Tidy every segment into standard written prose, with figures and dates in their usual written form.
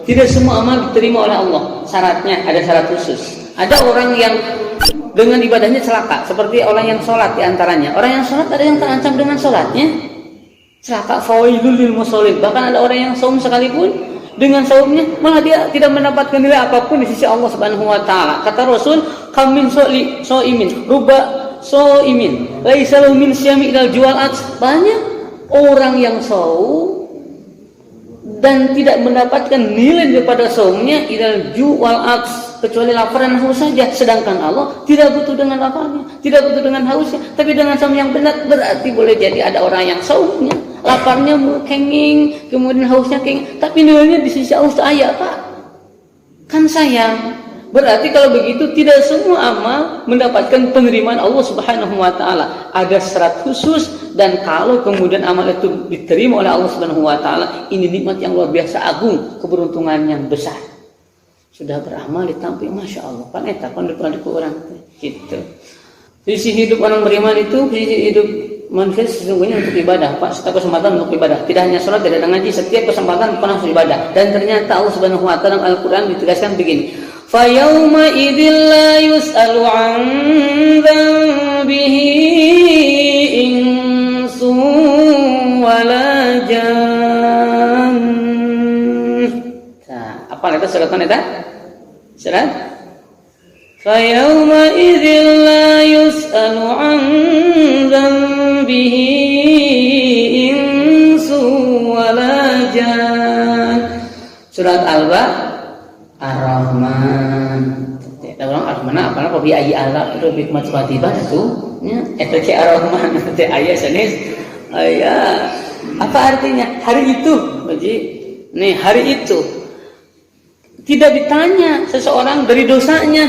Tidak semua amal diterima oleh Allah. Syaratnya ada syarat khusus. Ada orang yang dengan ibadahnya celaka, seperti orang yang sholat diantaranya. Orang yang sholat ada yang terancam dengan sholatnya celaka, fawailul lil musallin. Bahkan ada orang yang saum sekalipun dengan saumnya malah dia tidak mendapatkan nilai apapun di sisi Allah Subhanahu wa taala. Kata Rasul, kam min shaimin ruba shaimin laisa lahu min syami ilal jual. Banyak orang yang saum dan tidak mendapatkan nilai daripada saumnya ilal jual kecuali lapar dan haus saja. Sedangkan Allah tidak butuh dengan laparnya, tidak butuh dengan hausnya, tapi dengan saum yang benar. Berarti boleh jadi ada orang yang saumnya, laparnya kenging, kemudian hausnya kenging, tapi nilainya di sisi Allah ayat, Pak. Kan sayang. Berarti kalau begitu tidak semua amal mendapatkan penerimaan Allah Subhanahu wa taala. Ada syarat khusus, dan kalau kemudian amal itu diterima oleh Allah Subhanahu wa taala, ini nikmat yang luar biasa agung, keberuntungan yang besar. Sudah beramal ditampil, masya Allah, kan eta kan depan orang gitu. Sisi hidup orang beriman itu, sisi hidup manusia sesungguhnya untuk ibadah, Pak. Setiap kesempatan untuk ibadah, tidak hanya sholat, tidak ngaji, setiap kesempatan bukan untuk ibadah. Dan ternyata Allah Subhanahu wa taala dalam Al-Qur'an ditegaskan begini, fa yauma idzil la yus'alu 'an dzambihi insun wala jan. Nah, apa itu surat eta? Surat fa yauma idzil la yus'alu 'an dzambihi insun wala jan. Surat Ar-Rahman. Kita orang Ar-Rahman apa bi ayyi ala itu bi matwatiba itu nya eta ce Ar-Rahman teh aya sanes. Aya. Apa artinya? Hari itu, Baji. Nih, hari itu tidak ditanya seseorang dari dosanya.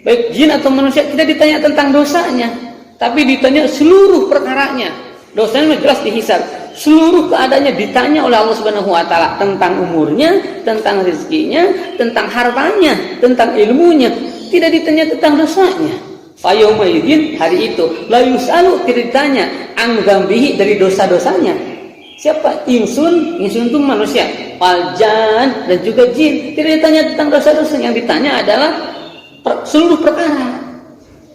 Baik jin atau manusia tidak ditanya tentang dosanya, tapi ditanya seluruh perkaranya. Dosanya jelas dihisab. Seluruh keadaannya ditanya oleh Allah Subhanahu wa taala, tentang umurnya, tentang rezekinya, tentang hartanya, tentang ilmunya. Tidak ditanya tentang dosanya. Fayauma idzin, hari itu la yusalu, tidak ditanya an dzambihi, dari dosa-dosanya. Siapa? Insun itu manusia, waljan dan juga jin. Tidak ditanya tentang dosa-dosa, yang ditanya adalah seluruh perkara.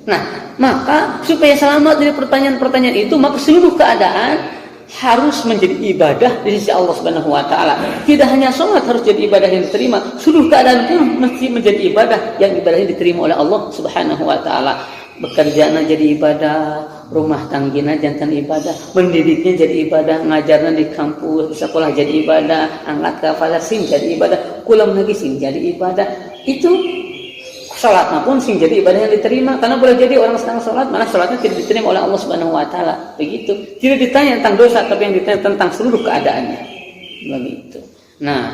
Nah, maka supaya selamat dari pertanyaan-pertanyaan itu, maka seluruh keadaan harus menjadi ibadah di sisi Allah Subhanahu wa taala. Tidak hanya sholat harus jadi ibadah yang diterima, seluruh keadaan pun mesti menjadi ibadah yang ibadahnya diterima oleh Allah Subhanahu wa taala. Bekerjanya jadi ibadah, rumah tanggina jantan ibadah, mendidiknya jadi ibadah, ngajarnya di kampus, sekolah jadi ibadah, angkat kafalah sing jadi ibadah, kulam lagi sing jadi ibadah. Itu sholatnya pun sing jadi ibadah yang diterima, karena boleh jadi orang sedang sholat malah sholatnya tidak diterima oleh Allah Subhanahu wa taala. Begitu. Tidak ditanya tentang dosa, tapi yang ditanya tentang seluruh keadaannya. Begitu. Nah,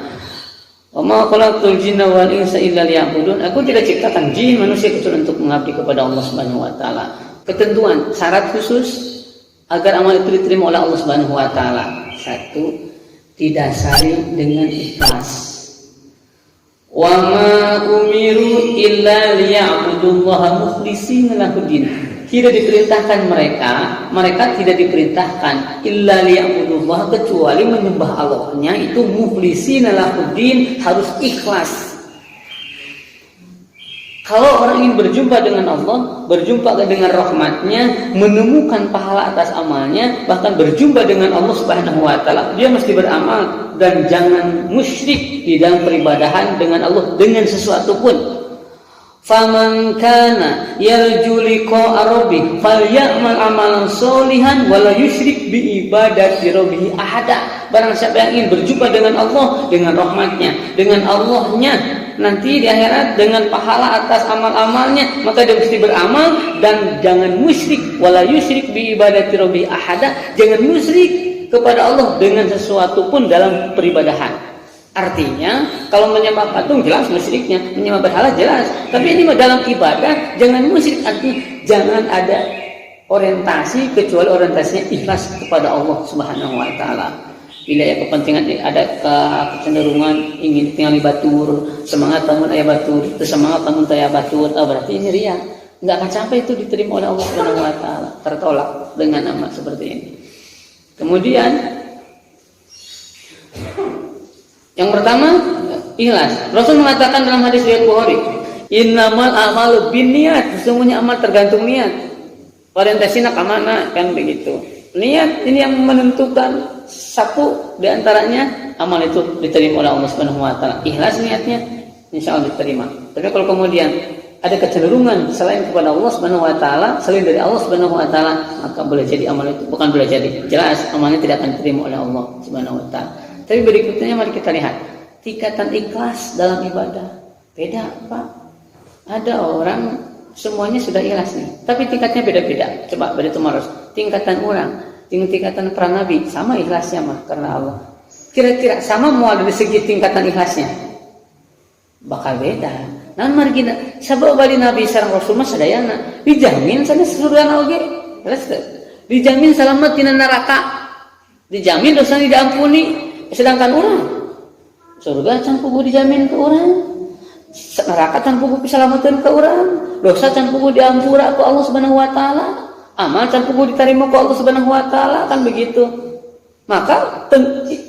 wa ma khalaqtul jinna wal insa illa liya'budun. Aku tidak ciptakan jin manusia kecuali untuk mengabdi kepada Allah Subhanahu wa taala. Ketentuan syarat khusus agar amal itu diterima oleh Allah Subhanahu wa taala. Satu, didasari dengan ikhlas. Wa ma umiru illa liya'budullaha mukhlishina lahuddin. Tidak diperintahkan mereka tidak diperintahkan illa liya'budullaha, kecuali menyembah Allahnya itu mukhlishina lahuddin, harus ikhlas. Kalau orang ingin berjumpa dengan Allah, berjumpa dengan rahmatnya, menemukan pahala atas amalnya, bahkan berjumpa dengan Allah Subhanahu wa taala, dia mesti beramal dan jangan musyrik di dalam peribadahan dengan Allah dengan sesuatu pun. Faman kana yarju liqa'a rabbih falyamal amalan sholihan wala yusyrik bi ibadati rabbih ahada. Barang siapa yang ingin berjumpa dengan Allah, dengan rahmatnya, dengan Allahnya nanti di akhirat, dengan pahala atas amal-amalnya, maka dia mesti beramal dan jangan musyrik, wala yusyrik bi ibadati rabbih ahada, jangan musyrik kepada Allah dengan sesuatu pun dalam peribadahan. Artinya, kalau menyembah patung jelas musyriknya, menyembah berhala jelas. Tapi ini dalam ibadah jangan musyrik, artinya jangan ada orientasi kecuali orientasinya ikhlas kepada Allah Subhanahu wa taala. Bila ya kepentingan ada kecenderungan ingin tinggal di batur, semangat bangun ayah batur, semangat bangun ayah batur, berarti ini riya. Enggak akan sampai itu diterima oleh Allah Subhanahu wa taala, tertolak dengan amal seperti ini. Kemudian yang pertama, Ikhlas. Rasul mengatakan dalam hadis riwayat Bukhari, innamal a'malu binniyat, sesungguhnya amal tergantung niat. Orientasinya ke mana, kan begitu. Niat ini yang menentukan. Satu di antaranya amal itu diterima oleh Allah Subhanahu wa taala. Ikhlas niatnya, insya Allah diterima. Tapi kalau kemudian ada kecenderungan selain kepada Allah Subhanahu wa taala, selain dari Allah Subhanahu wa taala, maka boleh jadi amal itu bukan boleh jadi, jelas amalnya tidak akan diterima oleh Allah Subhanahu wa taala. Tapi berikutnya mari kita lihat tingkatan ikhlas dalam ibadah. Beda, Pak. Ada orang semuanya sudah ikhlas nih, tapi tingkatnya beda-beda. Coba beri tumaros. Tingkatan orang, tingkatan para nabi sama ikhlasnya mah karena Allah. Kira-kira sama mau dari segi tingkatan ikhlasnya? Bakal beda. Nah, mari kita sabab bali nabi sareng rasul mah sadayana dijamin sana surga oge. Dijamin selamat tina neraka. Dijamin dosa diampuni. Sedangkan orang surga can puguh dijamin ke orang. Neraka can puguh diselamatkeun ke orang. Dosa can puguh diampura ku Allah Subhanahu wa taala. Amal can puguh diterima ku Allah Subhanahu wa taala, kan begitu. Maka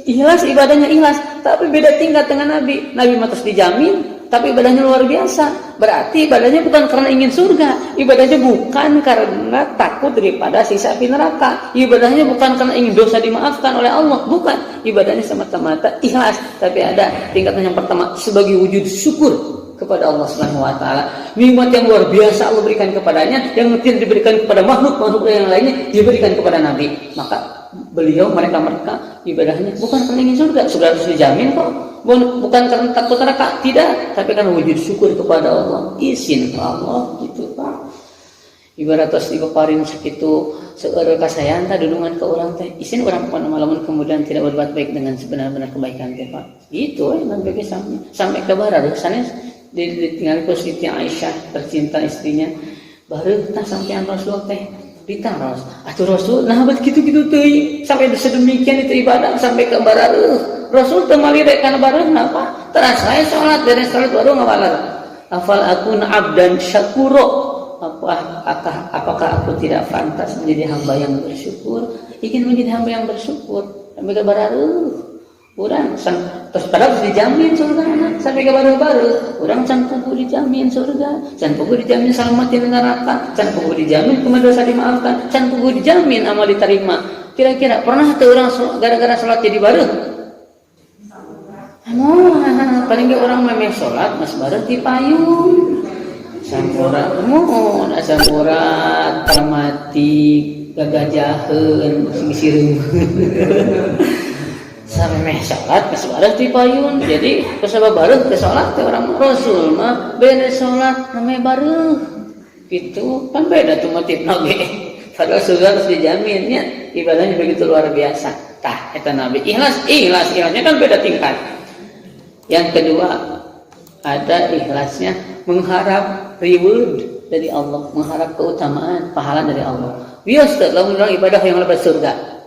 ikhlas ibadahnya ikhlas, tapi beda tingkat dengan Nabi. Nabi mah terus dijamin, tapi ibadahnya luar biasa. Berarti ibadahnya bukan karena ingin surga, ibadahnya bukan karena takut daripada siksa api neraka. Ibadahnya bukan karena ingin dosa dimaafkan oleh Allah, bukan. Ibadahnya semata-mata ikhlas, tapi ada tingkatan yang pertama sebagai wujud syukur kepada Allah Subhanahu wa taala. Nikmat yang luar biasa Allah berikan kepadanya, yang tidak diberikan kepada makhluk-makhluk yang lainnya diberikan kepada Nabi. Maka beliau mereka ibadahnya bukan karena ingin surga harus dijamin kok. Bukan karena takut neraka, tidak, tapi karena wujud syukur kepada Allah. Izin ke Allah gitu, Pak. Ibarat tos dipaparin sakitu seueur kasayan teh dudungan ke orang teh. Izin orang pada malaman kemudian tidak berbuat baik dengan sebenar-benar kebaikan teh, Pak. Gitu sampai ke sampai ke barat sanes ditinggal ku Siti Aisyah tercinta istrinya. Baru tah sampean Rasul teh ditaros. Atuh Rasul nah bet kitu-kitu teuing sampai sedemikian itu ibadah sampai ke barat. Rasul teu malirek kana barat napa? Terus saya salat dari salat baru ngawalar. Afal akun abdan syakuro. Apakah aku tidak pantas menjadi hamba yang bersyukur? Ingin menjadi hamba yang bersyukur. Sampai ke barat orang terus padahal dijamin surga anak sampai ke baru-baru orang can pugu dijamin surga, can pugu dijamin selamat di neraka, can pugu dijamin kemudian dosa dimaafkan, can pugu dijamin amal diterima. Kira-kira pernah tuh orang gara-gara sholat jadi baru? Paling gak orang memang sholat mas baru di payung sampura mohon asam urat termati gagajaheun sing sampai sholat ke sholat di payun. Jadi kesabab baru ke sholat orang Rasul mah beda sholat namanya baru gitu kan beda tuh motif nabi. Padahal surga harus dijaminnya ibadahnya begitu luar biasa. Tah eta Nabi ikhlasnya kan beda tingkat. Yang kedua ada ikhlasnya mengharap reward dari Allah, mengharap keutamaan pahala dari Allah. Biasa lamun ibadah yang lebih surga.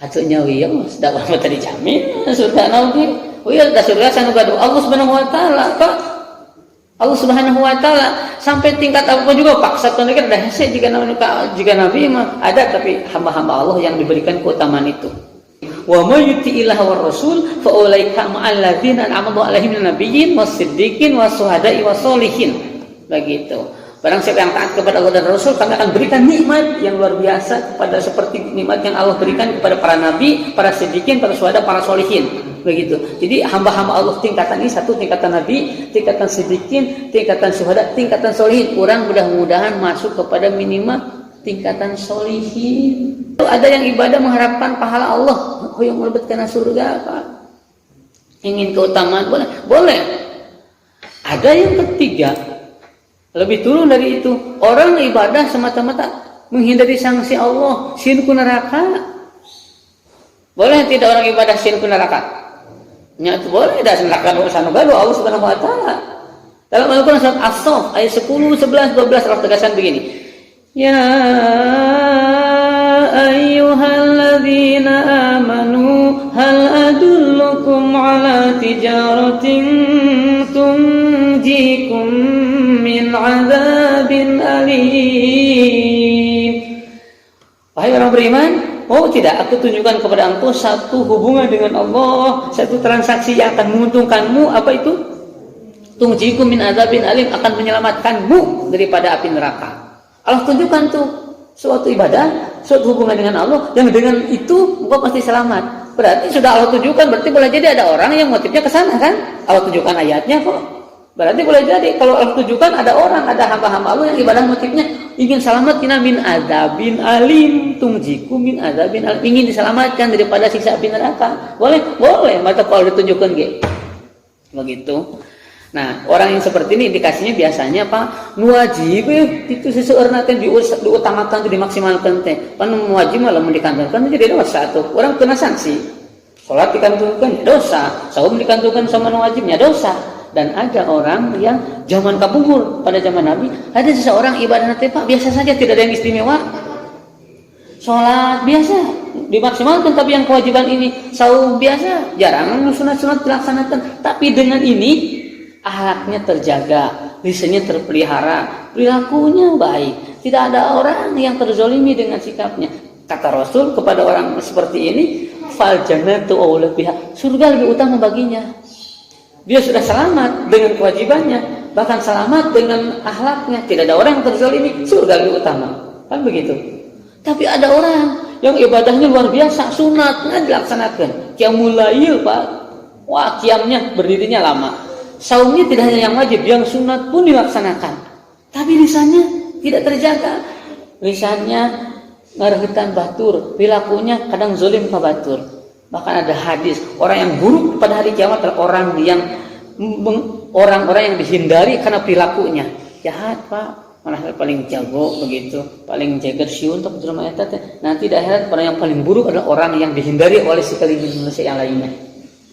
Atunya wiyo sudah orang tadi jamin surga nabi wiyo sudah surga sanu gadu Allah Subhanahu wa taala Pak. Allah Subhanahu wa taala sampai tingkat apa juga paksa tuh kan dah hese jika nabi mah ada, tapi hamba-hamba Allah yang diberikan keutamaan itu. Wa may yuti'illah war rasul fa ulaika ma'al ladzina an'ama alaihim minan nabiyyin was-siddiqin was-syuhada'i was-sholihin. Begitu. Barang siapa yang taat kepada Allah dan Rasul, kami akan berikan nikmat yang luar biasa kepada seperti nikmat yang Allah berikan kepada para nabi, para siddiqin, para syuhada, para sholihin. Begitu. Jadi hamba-hamba Allah tingkatan ini satu tingkatan nabi, tingkatan siddiqin, tingkatan syuhada, tingkatan sholihin. Orang mudah-mudahan masuk kepada minimal tingkatan sholihin. Ada yang ibadah mengharapkan pahala Allah, yang melebetkan surga, Pak. Ingin keutamaan boleh. Ada yang ketiga. Lebih turun dari itu, orang ibadah semata-mata menghindari sanksi Allah, sirku neraka. Boleh tidak orang ibadah sirku neraka? Nyata boleh, dah neraka urusan baru Allah Subhanahu wa taala. Dalam Al-Qur'an surat As-Saff ayat 10, 11, 12 Allah tegaskan begini. Ya ayyuhalladzina amanu hal adullukum ala tijaratin tunjikum min azabin alim. Wahai orang beriman, oh tidak, aku tunjukkan kepada engkau satu hubungan dengan Allah, satu transaksi yang akan menguntungkanmu. Apa itu? Tungjikum min azabin alim, akan menyelamatkanmu daripada api neraka. Allah tunjukkan tuh suatu ibadah, suatu hubungan dengan Allah yang dengan itu engkau pasti selamat. Berarti sudah Allah tunjukkan, berarti boleh jadi ada orang yang motifnya ke sana kan? Allah tunjukkan ayatnya kok. Berarti boleh jadi kalau Allah tunjukkan ada orang, ada hamba-hamba Allah yang ibadah motifnya ingin selamat min azabin alim, tungjikum min azabin alim, ingin diselamatkan daripada siksa api neraka. Boleh, boleh. Maka kalau ditunjukkan begitu. Nah, orang yang seperti ini indikasinya biasanya apa? Wajib itu seseorang teh diutamakan, dimaksimalkan teh. Pan wajib malah dikantonkan jadi dosa tuh. Orang kena sanksi. Salat dikantonkan dosa, saum dikantonkan sama wajibnya dosa. Dan ada orang yang zaman kabur pada zaman Nabi, ada seseorang ibadah teh Pak biasa saja, tidak ada yang istimewa. Salat biasa dimaksimalkan, tapi yang kewajiban ini saum biasa, jarang sunat-sunat dilaksanakan. Tapi dengan ini akhlaknya terjaga, lisannya terpelihara, perilakunya baik. Tidak ada orang yang terzolimi dengan sikapnya. Kata Rasul kepada orang seperti ini, fal jannatu aula biha, surga lebih utama baginya. Dia sudah selamat dengan kewajibannya, bahkan selamat dengan akhlaknya. Tidak ada orang yang terzolimi, surga lebih utama. Kan begitu. Tapi ada orang yang ibadahnya luar biasa, sunatnya dilaksanakan, qiyamul lail Pak. Wah, qiyamnya berdirinya lama. Saumnya tidak hanya yang wajib, yang sunat pun dilaksanakan. Tapi lisannya tidak terjaga. Lisannya ngareutan batur, perilakunya kadang zalim ka batur. Bahkan ada hadis, orang yang buruk pada hari kiamat adalah orang-orang yang dihindari karena perilakunya. Jahat Pak, malah paling jago begitu, paling jaga siun untuk jelema eta teh. Nanti di akhirat orang yang paling buruk adalah orang yang dihindari oleh sekeliling manusia yang lainnya.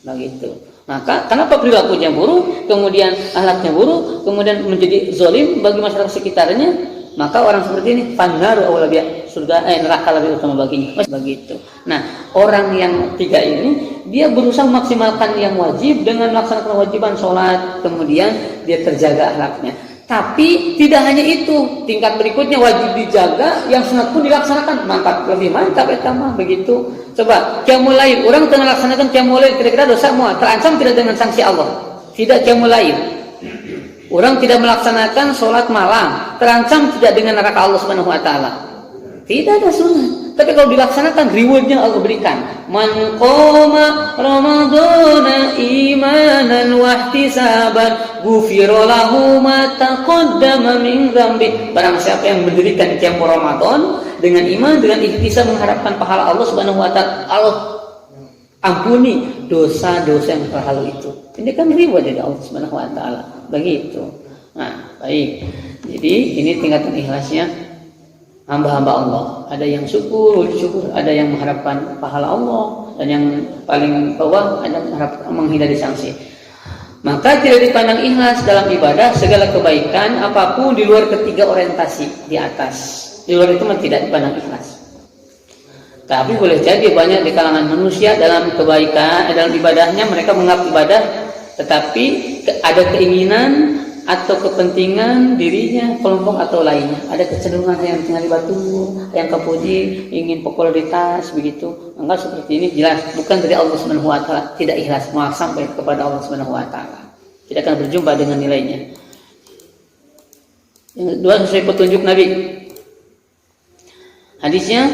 Begitu. Maka kenapa perilakunya buruk, kemudian akhlaknya buruk, kemudian menjadi zalim bagi masyarakat sekitarnya? Maka orang seperti ini fannaru aula biha, surga neraka lebih utama baginya. Begitu. Nah, orang yang tiga ini dia berusaha memaksimalkan yang wajib dengan melaksanakan kewajiban sholat, kemudian dia terjaga akhlaknya. Tapi tidak hanya itu, tingkat berikutnya wajib dijaga, yang sunat pun dilaksanakan. Mantap, lebih mantap etama begitu. Coba qiyamul lail, orang tengah laksanakan qiyamul lail, kira-kira dosa semua, terancam tidak dengan sanksi Allah? Tidak qiyamul lail. Orang tidak melaksanakan sholat malam, terancam tidak dengan neraka Allah Subhanahu wa taala. Tidak ada sunnah. Tapi kalau dilaksanakan, rewardnya Allah berikan. Man qoma ramadhana imanan wa ihtisaban ghufira lahu ma taqaddama min dzambi. Barang siapa yang mendirikan qiyam Ramadan dengan iman, dengan ihtisab mengharapkan pahala Allah Subhanahu wa taala, Allah ampuni dosa-dosa yang terlalu itu. Ini kan reward dari Allah Subhanahu wa taala. Begitu. Nah, baik. Jadi ini tingkatan ikhlasnya hamba-hamba Allah. Ada yang syukur, ada yang mengharapkan pahala Allah, dan yang paling bawah ada menghindari sanksi. Maka tidak dipandang ikhlas dalam ibadah segala kebaikan apapun di luar ketiga orientasi di atas. Di luar itu tidak dipandang ikhlas. Tapi boleh jadi banyak di kalangan manusia dalam kebaikan, dalam ibadahnya mereka menganggap ibadah, tetapi ada keinginan atau kepentingan dirinya, kelompok atau lainnya. Ada kecenderungan yang tinggal di batu, yang kepuji, ingin popularitas begitu. Enggak, seperti ini jelas bukan dari Allah Subhanahu wa taala, tidak ikhlas mau sampai kepada Allah Subhanahu wa taala. Tidak akan berjumpa dengan nilainya. Yang kedua sesuai petunjuk Nabi. Hadisnya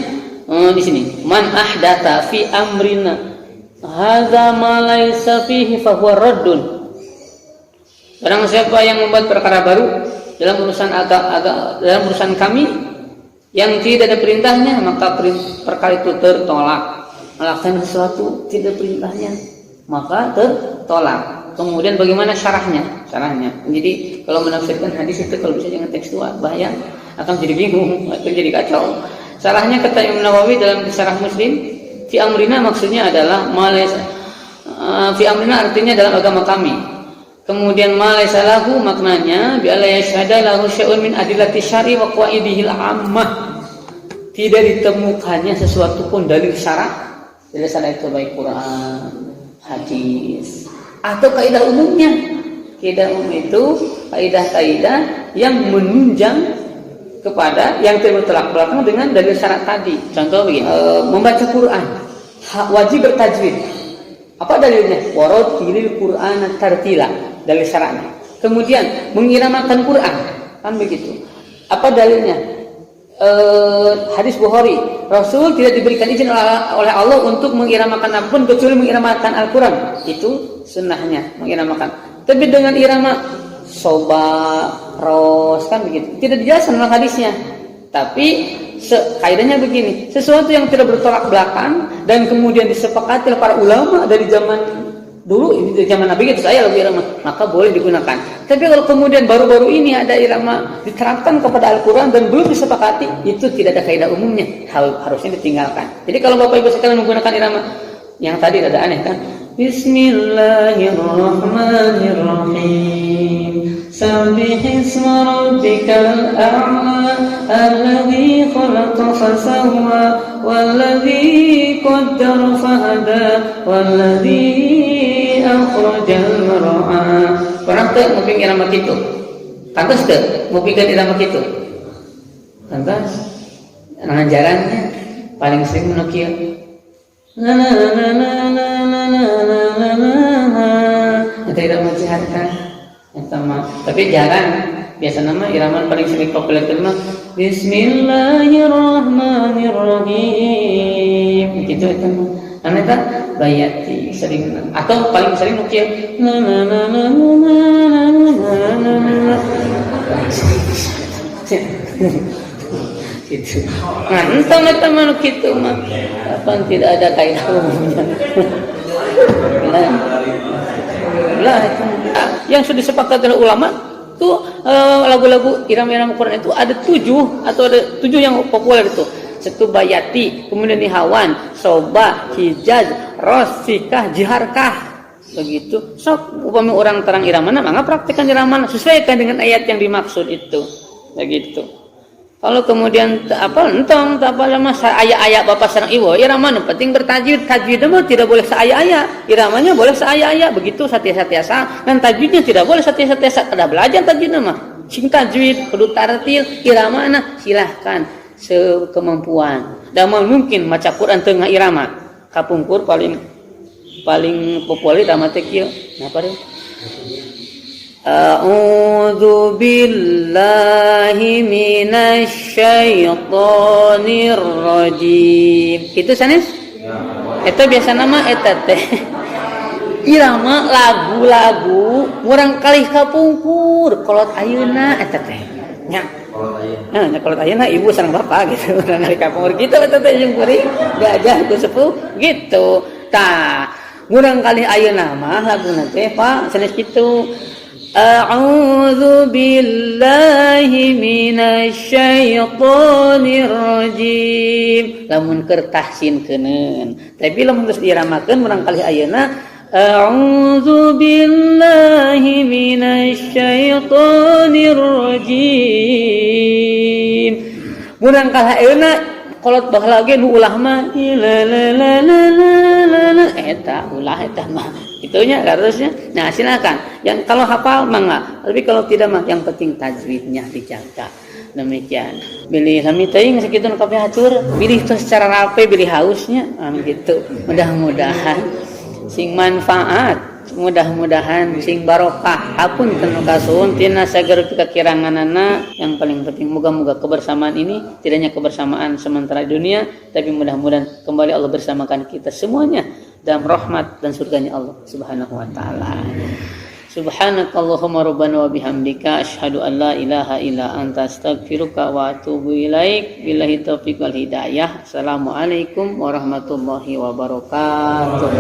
di sini, man ahdatha fi amrina hadza ma laysa fihi fa huwa raddun. Barang siapa yang membuat perkara baru dalam urusan dalam urusan kami yang tidak ada perintahnya, maka perkara itu tertolak. Melakukan sesuatu tidak perintahnya, maka tertolak. Kemudian bagaimana syarahnya? Jadi kalau menafsirkan hadis itu kalau bisa jangan tekstual, bahaya, akan jadi bingung, akan jadi kacau. Syarahnya kata Imam Nawawi dalam Syarah Muslim, fi amrina maksudnya adalah fi amrina artinya dalam agama kami. Kemudian malaysa lahu maknanya bi alla yashhada lahu syai'un min adillati syar'i wa qawaidihil ammah. Tidak ditemukannya sesuatu pun dalil syara', dalil syara' itu baik Quran, hadis atau kaidah umumnya. Kaidah umum itu kaidah-kaidah yang menunjang kepada yang bertolak belakang dengan dalil syarat tadi. Contoh begini, membaca Quran wajib bertajwid. Apa dalilnya? Warattilil Qur'ana tartila, dalil syaratnya. Kemudian mengiramakan Quran, kan begitu. Apa dalilnya? Hadis Bukhari, Rasul tidak diberikan izin oleh Allah untuk mengiramakan apapun kecuali mengiramakan Al-Quran. Itu sunnahnya, mengiramakan. Tapi dengan irama soba, ros, kan begitu. Tidak dijelaskan dalam hadisnya. Tapi kaidahnya begini, sesuatu yang tidak bertolak belakang dan kemudian disepakati oleh para ulama dari zaman dulu, di zaman Nabi itu saya lagu irama, maka boleh digunakan. Tapi kalau kemudian baru-baru ini ada irama diterapkan kepada Al-Quran dan belum disepakati, itu tidak ada kaidah umumnya, harusnya ditinggalkan. Jadi kalau Bapak Ibu sekalian menggunakan irama yang tadi ada aneh kan? Bismillahirrahmanirrahim. Sabbihisma rabbikal a'la alladzi khalaqa fasawwa walladzi qaddara fahada walladzi akhrajal mar'a. Pernah teu nguping irama kitu? Pantes teu ngupikeun irama kitu? Pantes. Ngajarannya paling sering nu kieu. Itu irama ciharkan. Tapi jarang. Biasa nama irama paling sering populer itu mah Bismillahirrahmanirrahim. Gitu itu mah. Ane tak bayati sering atau paling sering nukia. Gitu. Nah, teman-teman gitu mah. Apa tidak ada kaidah umumnya. Lah, yang sudah disepakati oleh ulama tuh lagu-lagu irama-irama Quran itu ada 7 atau ada 7 yang populer itu. Satu bayati, kemudian nihawan, soba, hijaz, rosikah, jiharkah. Begitu. Sok upami orang terang irama maka praktekkan irama sesuaikan dengan ayat yang dimaksud itu. Begitu. Kalau kemudian entong sama aya-aya bapak sareng ibu, irama nu penting bertajwid. Tajwid mah tidak boleh seaya-aya, iramanya boleh seaya-aya, begitu satiasa-tiasa. Dan tajwidnya tidak boleh satiasa-tiasa. Kada belajar tajwid mah. Sing tajwid kudu tartil, iramana silahkan sekemampuan. Dan mungkin maca Quran tengah irama. Kapungkur paling populer sama teh kieu. Napa deh? A'udzu billahi minasy syaithanir rajim. Kitu sanes? Eta biasa nama eta teh. Irama lagu-lagu urang kalih kapungkur kolot ayeuna eta teh. Nya. Nya kolot ayeuna ibu sareng bapak gitu urang kalih kapungkur kitu eta teh jeung kuring gajah ku sepuh gitu. Tah, urang kalih ayeuna mah laguna teh Pak sanes kitu. A'udzu billahi minasy syaithanir rajim. Lamun keur tahsinkeun. Tapi lamun geus diramakeun urang kalih ayeuna a'udzu billahi minasy syaithanir rajim. Urang kalih ayeuna kolot baheula ge nu ulah mah eta ulah eta mah itunya harusnya. Nah silakan yang kalau hafal mangga, tapi kalau tidak mah yang penting tajwidnya dijaga. Demikian bilih lami teuing sakitu nu kabeh hatur bilih tuh secara rapi bilih hausnya gitu. Mudah-mudahan sing manfaat, mudah-mudahan sing barokah apun tenu kasuhun tina saged kakiranganana. Yang paling penting moga-moga kebersamaan ini tidak hanya kebersamaan sementara dunia, tapi mudah-mudahan kembali Allah bersamakan kita semuanya dalam rahmat dan surganya Allah Subhanahu wa taala. Subhanakallahumma rabbana wa bihamdika asyhadu an la ilaha illa anta astaghfiruka wa atubu ilaik. Billahi taufiq wal hidayah. Assalamualaikum warahmatullahi wabarakatuh.